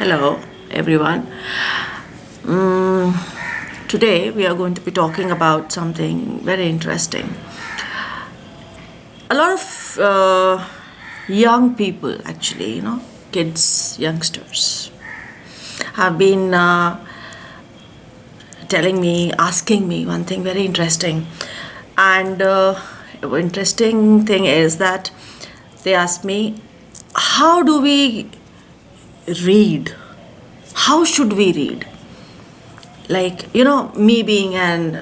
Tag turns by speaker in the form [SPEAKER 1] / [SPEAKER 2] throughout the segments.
[SPEAKER 1] Hello, everyone. Mm, Today we are going to be talking about something very interesting. A lot of young people, actually, kids, youngsters, have been telling me, asking me one thing very interesting. And interesting thing is that they ask me, how do we read? How should we read? Like, me being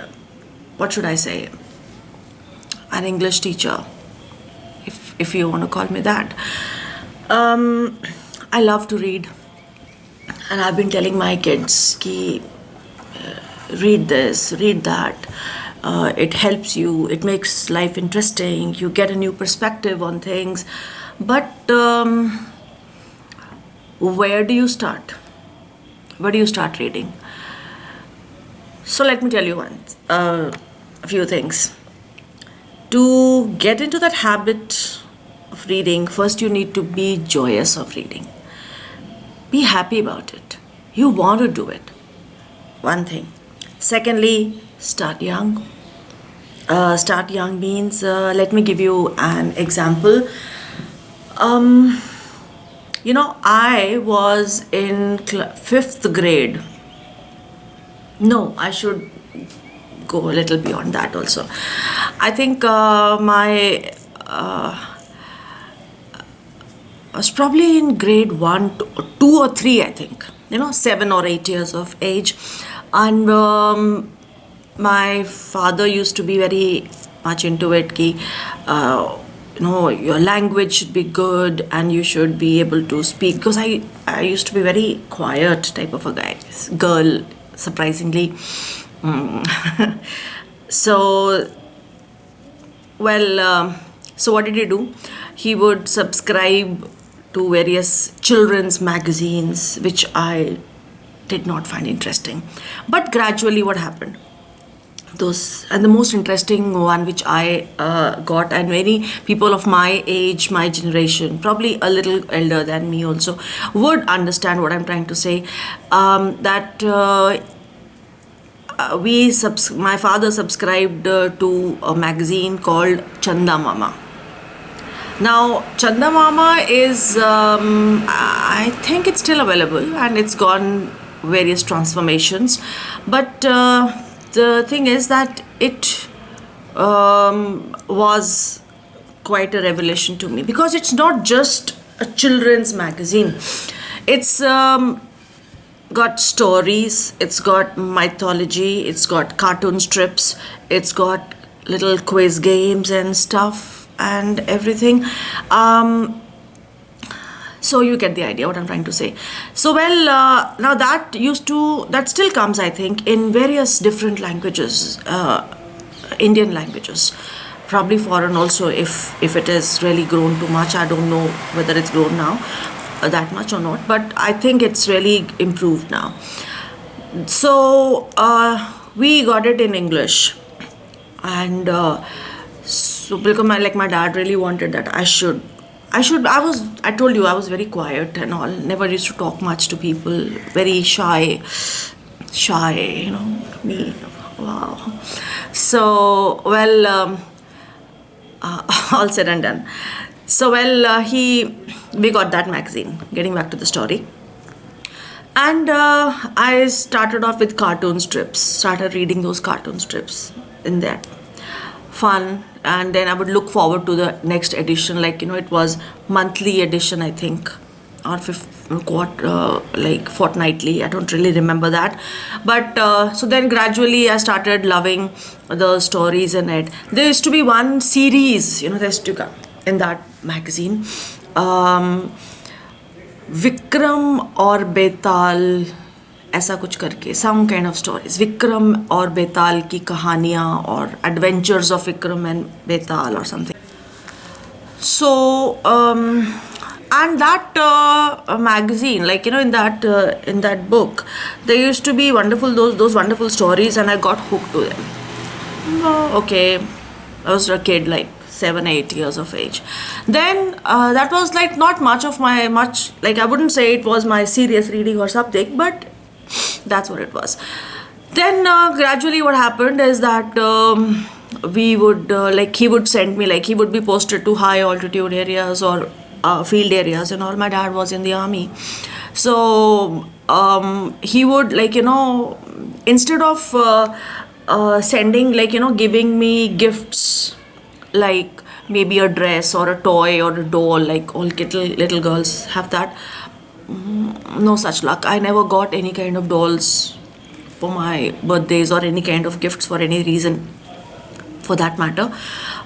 [SPEAKER 1] what should I say, an English teacher, if you want to call me that. I love to read, and I've been telling my kids, ki, read this, read that. It helps you, it makes life interesting, you get a new perspective on things. But where do you start? Where do you start reading? So let me tell you a few things. To get into that habit of reading, first you need to be joyous of reading. Be happy about it. You want to do it. One thing. Secondly, start young. Start young means, let me give you an example. I was in fifth grade. No, I should go a little beyond that also. I think my I was probably in grade 2 or 3, I think, 7 or 8 years of age. And my father used to be very much into it, ki, your language should be good and you should be able to speak. Because I used to be very quiet type of a girl, surprisingly. So, so what did he do? He would subscribe to various children's magazines, which I did not find interesting. But gradually, what happened? And the most interesting one which I got, and many people of my age, my generation, probably a little elder than me also, would understand what I'm trying to say. That my father subscribed to a magazine called Chanda Mama. Now, Chanda Mama is, I think it's still available, and it's gone various transformations. But the thing is that it was quite a revelation to me, because it's not just a children's magazine. It's got stories, it's got mythology, it's got cartoon strips, it's got little quiz games and stuff and everything. So you get the idea what I'm trying to say. So now that still comes, I think, in various different languages, Indian languages, probably foreign also, if it is really grown too much. I don't know whether it's grown now that much or not, but I think it's really improved now. So we got it in English, and so because my dad really wanted that I told you I was very quiet and all, never used to talk much to people, very shy, me. Wow. So all said and done. So we got that magazine. Getting back to the story, and I started off with cartoon strips. Started reading those cartoon strips in that fun, and then I would look forward to the next edition. It was monthly edition, I think, or fortnightly. I don't really remember that, but so then gradually I started loving the stories in it. There used to be one series, there used to come in that magazine, Vikram और बेताल, ऐसा कुछ करके, some kind of stories, Vikram और बेताल की कहानियाँ, or adventures of Vikram and Betal or something. So and that magazine, in that book, there used to be those wonderful stories, and I got hooked to them. Okay, I was a kid, like 7, 8 years of age. Then that was like not much of my much, like I wouldn't say it was my serious reading or something, but that's what it was. Then gradually what happened is that we would like he would send me, like he would be posted to high altitude areas or field areas and all. My dad was in the army, so he would, like, instead of sending, like, giving me gifts like maybe a dress or a toy or a doll, like all little girls have that. No such luck. I never got any kind of dolls for my birthdays or any kind of gifts for any reason, for that matter.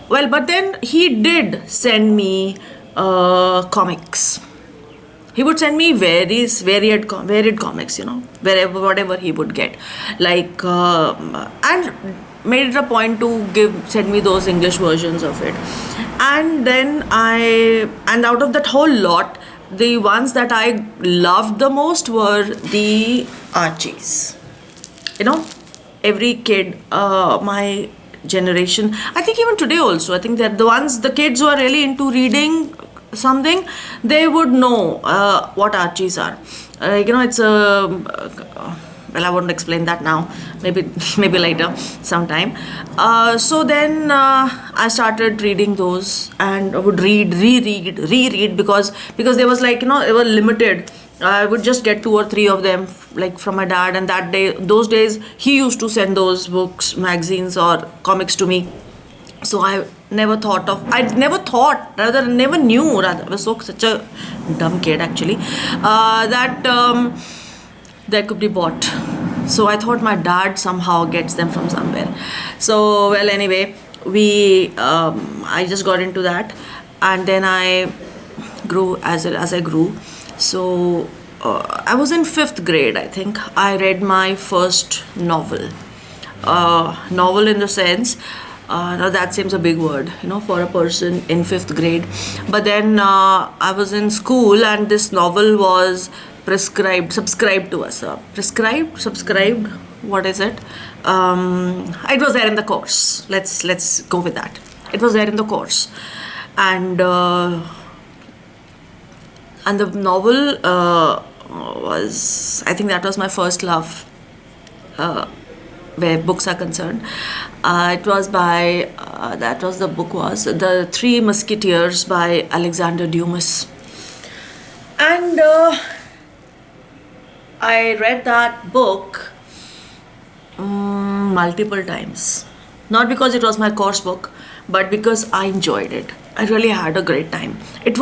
[SPEAKER 1] Well, but then he did send me comics. He would send me varied comics, wherever, whatever he would get, like, and made it a point to send me those English versions of it. And then and out of that whole lot, the ones that I loved the most were the Archies. Every kid, my generation, I think even today also, I think that the kids who are really into reading something, they would know what Archies are. It's a well, I won't explain that now. Maybe maybe later, sometime. So then I started reading those, and I would reread, because there was, like, they were limited. I would just get 2 or 3 of them, like, from my dad, and those days he used to send those books, magazines, or comics to me. So I never knew, rather, I was such a dumb kid actually, that they could be bought. So I thought my dad somehow gets them from somewhere. So, well, anyway, I just got into that, and then I grew as I grew. So I was in 5th grade, I think. I read my first novel. Novel in the sense, now that seems a big word, for a person in 5th grade. But then I was in school, and this novel was subscribed to us. Subscribed, what is it? It was there in the course. Let's go with that. It was there in the course. And the novel was, I think that was my first love, where books are concerned. It was by, the book was The Three Musketeers by Alexander Dumas. And I read that book multiple times. Not because it was my course book, but because I enjoyed it. I really had a great time. It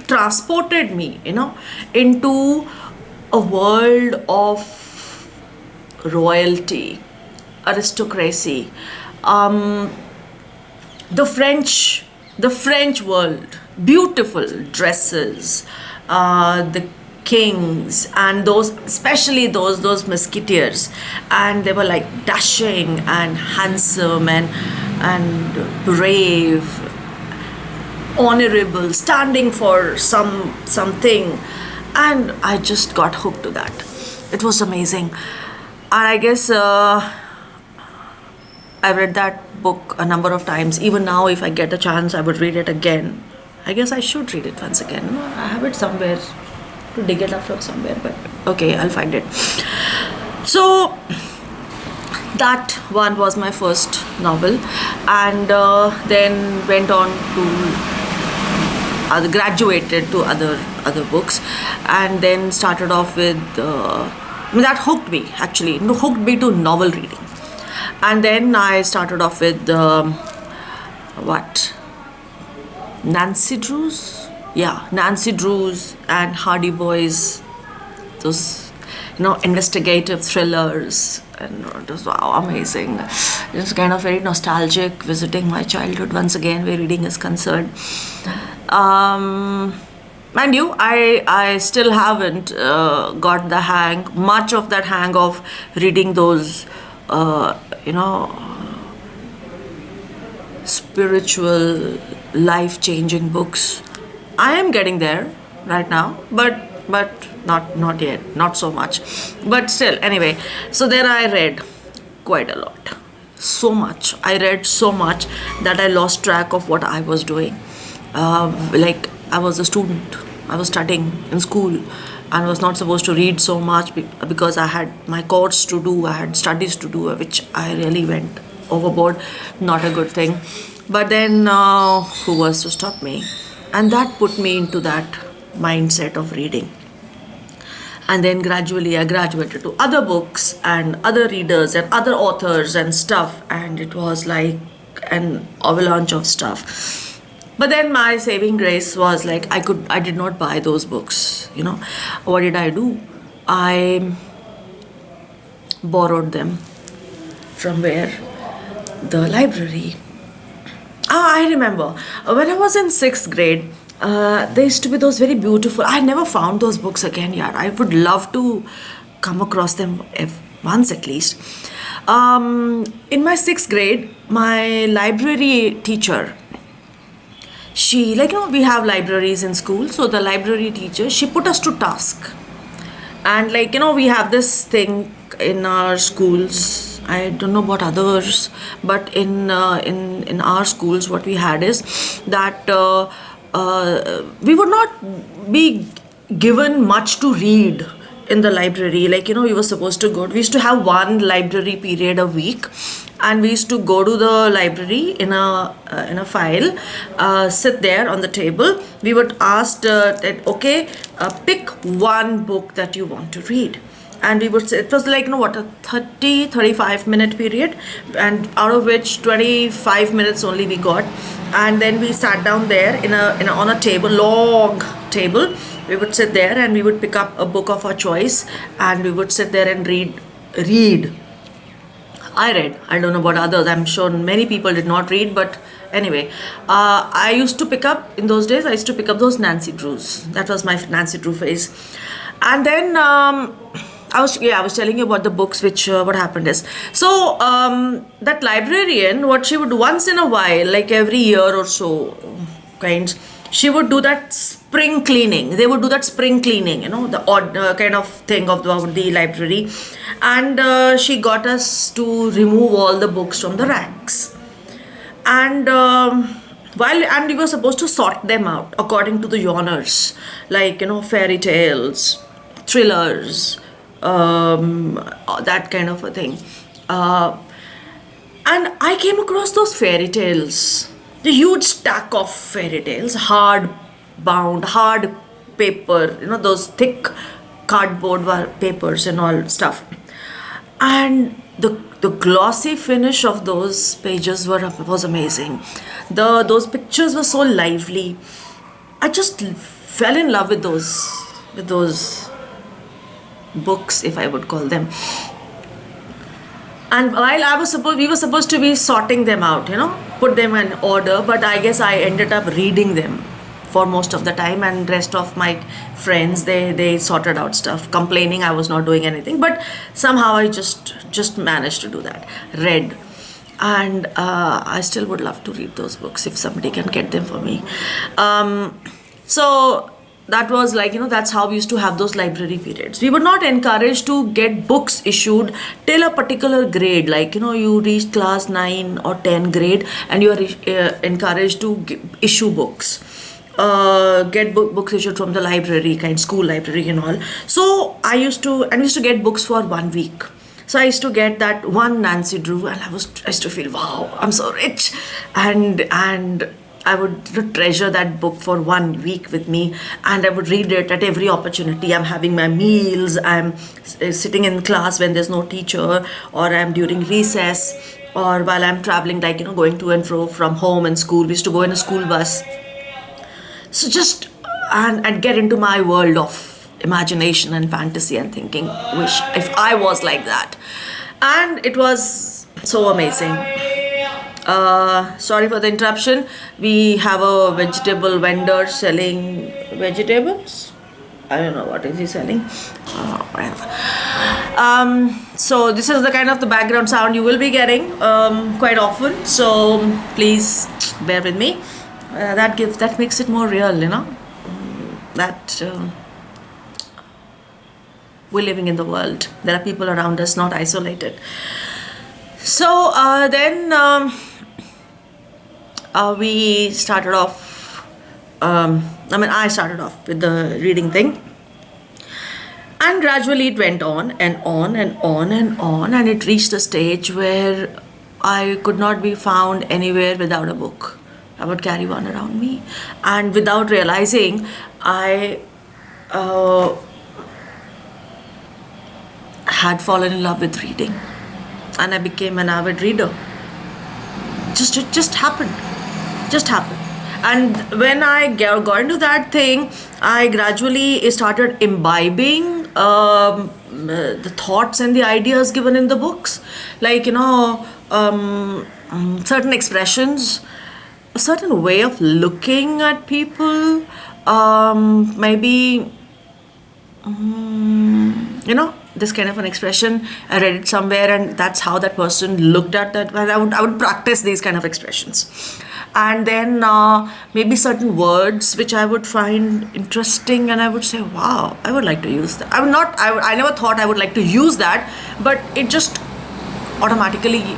[SPEAKER 1] transported me, into a world of royalty, aristocracy, the French world, beautiful dresses, the kings, and especially those musketeers, and they were like dashing and handsome and brave, honorable, standing for something, and I just got hooked to that. It was amazing. And I guess I've read that book a number of times. Even now, if I get a chance, I would read it again. I guess I should read it once again. I have it somewhere, to dig it up from somewhere, but okay, I'll find it. So that one was my first novel, and then went on to graduated to other books, and then started off with that hooked me to novel reading. And then I started off with Nancy Drews and Hardy Boys, those investigative thrillers, and it was, wow, amazing. It's kind of very nostalgic, visiting my childhood once again where reading is concerned. Mind you, I still haven't got much of that hang of reading those spiritual, life-changing books. I am getting there right now, but not yet, not so much. But still, anyway, so there I read quite a lot. so much. I read so much that I lost track of what I was doing. Like, I was a student, I was studying in school, and was not supposed to read so much because I had my course to do, I had studies to do, which I really went overboard. Not a good thing. But then, who was to stop me? And that put me into that mindset of reading. And then gradually I graduated to other books and other readers and other authors and stuff, and it was like an avalanche of stuff. But then my saving grace was like, I did not buy those books, you know. What did I do? I borrowed them from where? The library. I remember when I was in sixth grade, there used to be those very beautiful. I never found those books again, yeah. I would love to come across them once at least. In my sixth grade, my library teacher, she, like, you know, we have libraries in school, so the library teacher, she put us to task. And, like, you know, we have this thing in our schools. I don't know about others, but in our schools, what we had is that we would not be given much to read in the library. Like, you know, we were supposed to go. We used to have one library period a week, and we used to go to the library in a file, sit there on the table. We would ask that, okay, pick one book that you want to read. And we would say, it was like, you know what, a 35 minute period, and out of which 25 minutes only we got. And then we sat down there on a table, long table. We would sit there and we would pick up a book of our choice, and we would sit there and read. I read. I don't know about others. I'm sure many people did not read, but anyway, I used to pick up, in those days, I used to pick up those Nancy Drews. That was my Nancy Drew phase. And then I was telling you about the books, which what happened is, so that librarian, what she would do once in a while, like every year or so, kinds, she would do that spring cleaning. They would do that spring cleaning, you know, the odd kind of thing of the library. And she got us to remove all the books from the racks. And and we were supposed to sort them out according to the genres, like, you know, fairy tales, thrillers, that kind of a thing. And I came across those fairy tales, the huge stack of fairy tales, hard bound, hard paper, you know, those thick cardboard papers and all stuff. And the glossy finish of those pages was amazing. Those pictures were so lively. I just fell in love with those books, if I would call them. And while we were supposed to be sorting them out, you know, put them in order, but I guess I ended up reading them for most of the time, and rest of my friends, they sorted out stuff, complaining I was not doing anything, but somehow I just managed to do that. Read. And I still would love to read those books if somebody can get them for me. So that was like, you know, that's how we used to have those library periods. We were not encouraged to get books issued till a particular grade, like, you know, you reached class 9 or 10 grade and you are encouraged to issue books, get books issued from the library, school library and all. So I used to get books for 1 week. So I used to get that one Nancy Drew, and I used to feel, wow, I'm so rich, and I would treasure that book for 1 week with me, and I would read it at every opportunity. I'm having my meals, I'm sitting in class when there's no teacher, or I'm during recess, or while I'm traveling, like, you know, going to and fro from home and school. We used to go in a school bus. So just, and get into my world of imagination and fantasy and thinking, wish if I was like that. And it was so amazing. Sorry for the interruption. We have a vegetable vendor selling vegetables. I don't know what is he selling. Whatever. So this is the kind of the background sound you will be getting quite often. So please bear with me. That makes it more real, you know. That we're living in the world. There are people around us, not isolated. So then we started off. I started off with the reading thing, and gradually it went on and on and on and on, and it reached a stage where I could not be found anywhere without a book. I would carry one around me, and without realizing, I uh, had fallen in love with reading, and I became an avid reader. It just happened, just happened. And when I got into that thing, I gradually started imbibing the thoughts and the ideas given in the books, like certain expressions, a certain way of looking at people, maybe this kind of an expression. I read it somewhere, and that's how that person looked at that. And I would practice these kind of expressions, and then maybe certain words which I would find interesting, and I would say, "Wow, I would like to use that." I never thought I would like to use that, but it just automatically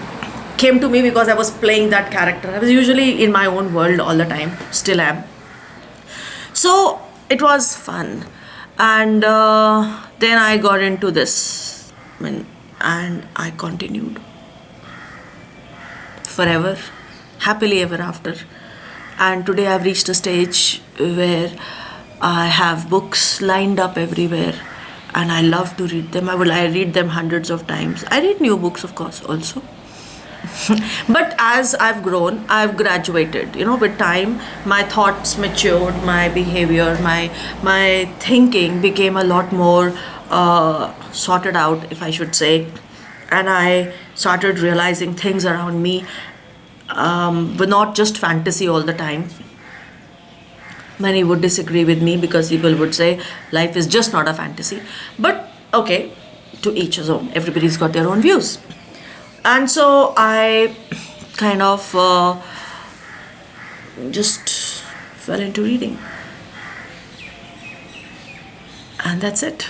[SPEAKER 1] came to me because I was playing that character. I was usually in my own world all the time, still am. So it was fun, and then I got into this, and I continued forever, happily ever after. And today I've reached a stage where I have books lined up everywhere, and I love to read them. I read them hundreds of times. I read new books, of course, also. But as I've grown, I've graduated. With time, my thoughts matured, my behavior, my thinking became a lot more sorted out, if I should say. And I started realizing things around me were not just fantasy all the time. Many would disagree with me because people would say life is just not a fantasy. But okay, to each his own. Everybody's got their own views. And so I kind of just fell into reading. And that's it.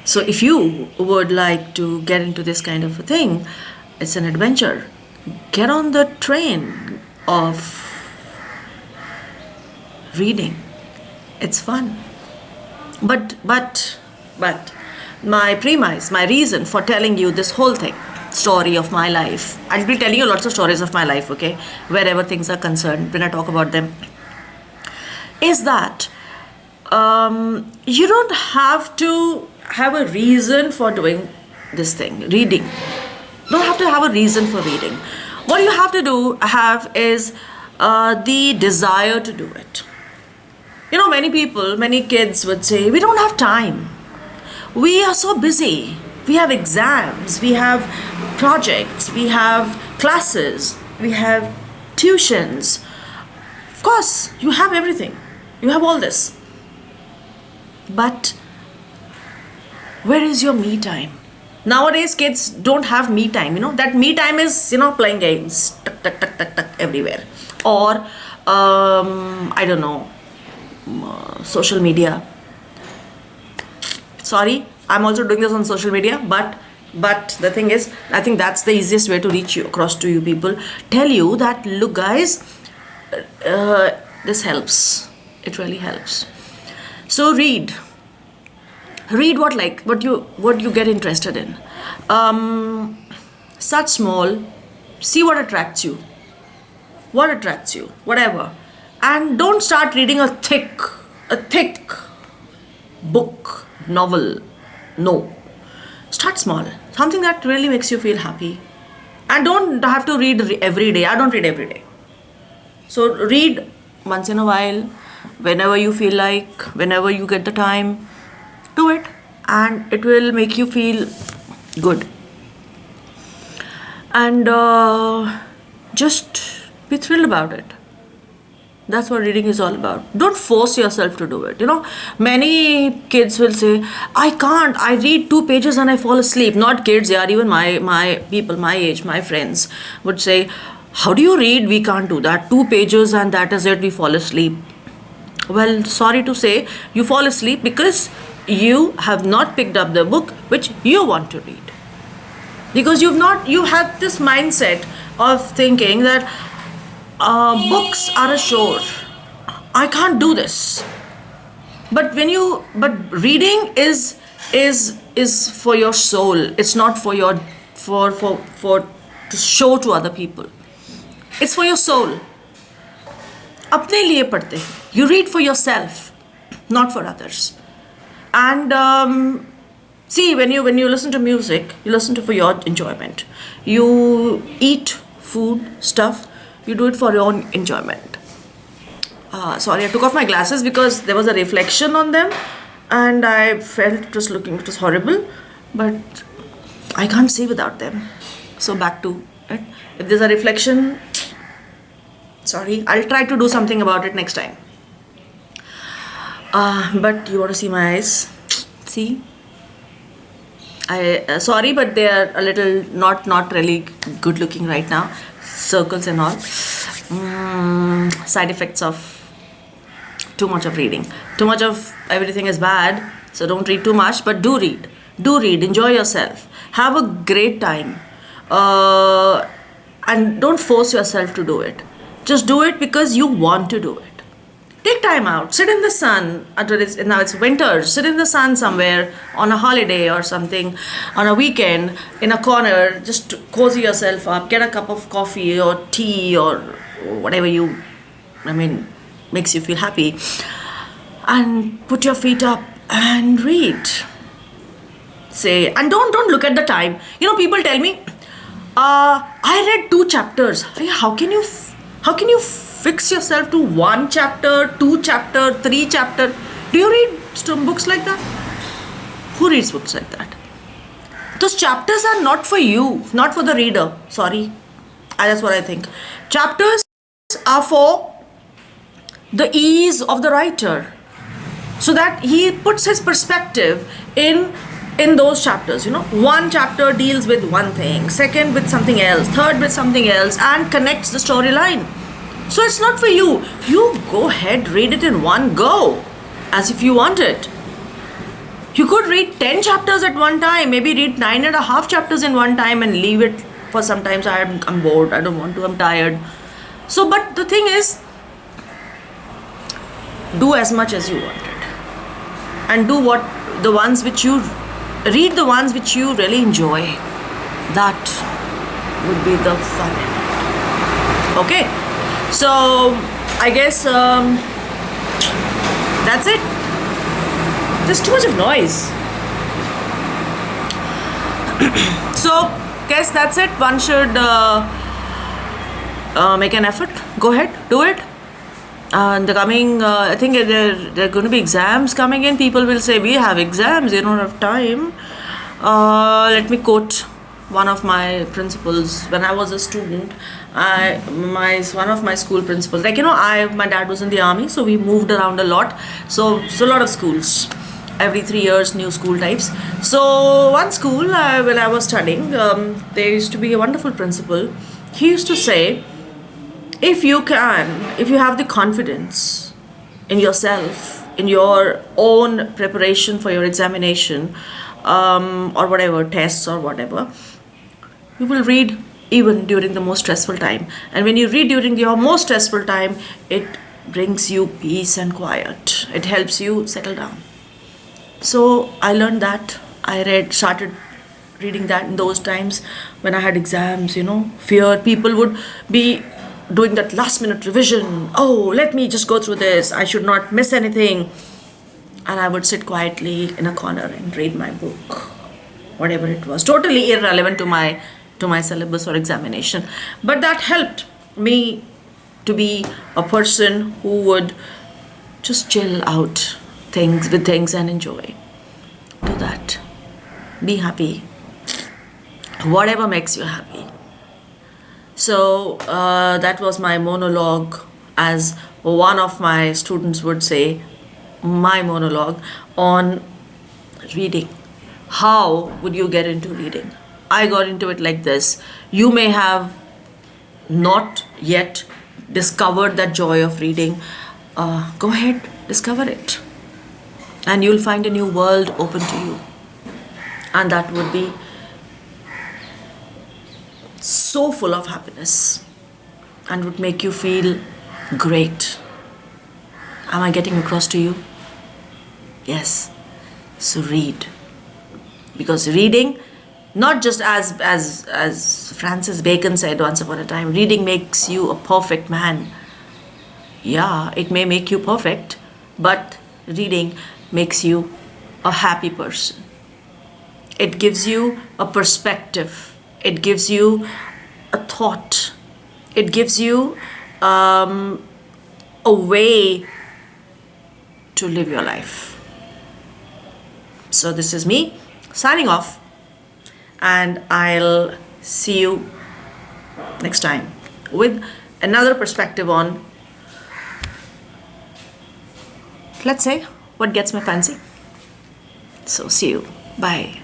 [SPEAKER 1] So if you would like to get into this kind of a thing, it's an adventure. Get on the train of reading. It's fun. But my premise, my reason for telling you this whole thing, story of my life. I'll be telling you lots of stories of my life, okay? Wherever things are concerned, when I talk about them, is that you don't have to have a reason for doing this thing, reading. You don't have to have a reason for reading. What you have to have is the desire to do it. Many people, many kids would say, we don't have time. We are so busy. We have exams, we have projects, we have classes, we have tuitions. Of course, you have everything. You have all this. But where is your me time? Nowadays, kids don't have me time. That me time is, playing games, tuck, tuck, tuck, tuck, tuck, everywhere. Or, I don't know, social media. Sorry, I'm also doing this on social media, but the thing is, I think that's the easiest way to reach you, across to you people. Tell you that, look guys, this helps. It really helps. So read what you get interested in. Start small, see what attracts you, whatever. And don't start reading a thick book, novel. No. Start small. Something that really makes you feel happy. And don't have to read every day. I don't read every day. So read once in a while, whenever you feel like, whenever you get the time, do it. And it will make you feel good. And just be thrilled about it. That's what reading is all about. Don't force yourself to do it. Many kids will say, I can't. I read 2 pages and I fall asleep. Not kids, yeah, even my people, my age, my friends would say, how do you read? We can't do that. 2 pages and that is it, we fall asleep. Well, sorry to say, you fall asleep because you have not picked up the book which you want to read. because you have this mindset of thinking that books are a chore. I can't do this. But reading is for your soul. It's not for your for to show to other people. It's for your soul. अपने लिए पढ़ते हैं. You read for yourself, not for others. And see, when you listen to music, you listen to for your enjoyment. You eat food stuff. You do it for your own enjoyment. Sorry, I took off my glasses because there was a reflection on them, and I felt it was horrible, but I can't see without them. So back to it. If there's a reflection, sorry, I'll try to do something about it next time. But you want to see my eyes? See? Sorry, but they are a little not really good looking right now. Circles and all. Side effects of too much of reading. Too much of everything is bad, so don't read too much, but do read. Do read, enjoy yourself. Have a great time. And don't force yourself to do it. Just do it because you want to do it. Take time out, sit in the sun. Now it's winter, sit in the sun somewhere on a holiday or something, on a weekend, in a corner, just cozy yourself up, get a cup of coffee or tea or whatever makes you feel happy, and put your feet up and read. And don't look at the time. People tell me, I read 2 chapters. How can you fix yourself to 1 chapter, 2 chapter, 3 chapter? Do you read some books like that? Who reads books like that? Those chapters are not for you, not for the reader. Sorry, that's what I think. Chapters are for the ease of the writer, so that he puts his perspective in those chapters. 1 chapter deals with one thing, second with something else, third with something else, and connects the storyline. So it's not for you. You go ahead, read it in one go, as if you want it. You could read 10 chapters at one time, maybe read 9.5 chapters in one time and leave it for sometimes. I'm bored, I don't want to, I'm tired. So, but the thing is, do as much as you wanted, and do read the ones which you really enjoy. That would be the fun in it. Okay, so I guess that's it. There's too much of noise. So guess that's it. One should make an effort. Go ahead, do it. In the coming, I think there are going to be exams coming in. People will say, we have exams, they don't have time. Let me quote one of my principals. When I was a student, one of my school principals, my dad was in the army, so we moved around a lot. So a lot of schools. Every 3 years, new school types. So one school, when I was studying, there used to be a wonderful principal. He used to say, if you have the confidence in yourself, in your own preparation for your examination, or whatever, tests or whatever, you will read even during the most stressful time. And when you read during your most stressful time, it brings you peace and quiet. It helps you settle down. So I learned that. Started reading that in those times when I had exams, fear. People would be doing that last minute revision. Oh, let me just go through this. I should not miss anything. And I would sit quietly in a corner and read my book, whatever it was, totally irrelevant to my syllabus or examination. But that helped me to be a person who would just chill out with things and enjoy. Do that. Be happy. Whatever makes you happy. So that was my monologue, as one of my students would say, my monologue on reading. How would you get into reading? I got into it like this. You may have not yet discovered that joy of reading. Go ahead, discover it. And you'll find a new world open to you. And that would be so full of happiness and would make you feel great. Am I getting across to you? Yes. So read. Because reading, not just as Francis Bacon said once upon a time, reading makes you a perfect man. Yeah, it may make you perfect, but reading makes you a happy person. It gives you a perspective. It gives you a thought. It gives you a way to live your life. So this is me signing off, and I'll see you next time with another perspective on, let's say, what gets my fancy. So see you. Bye.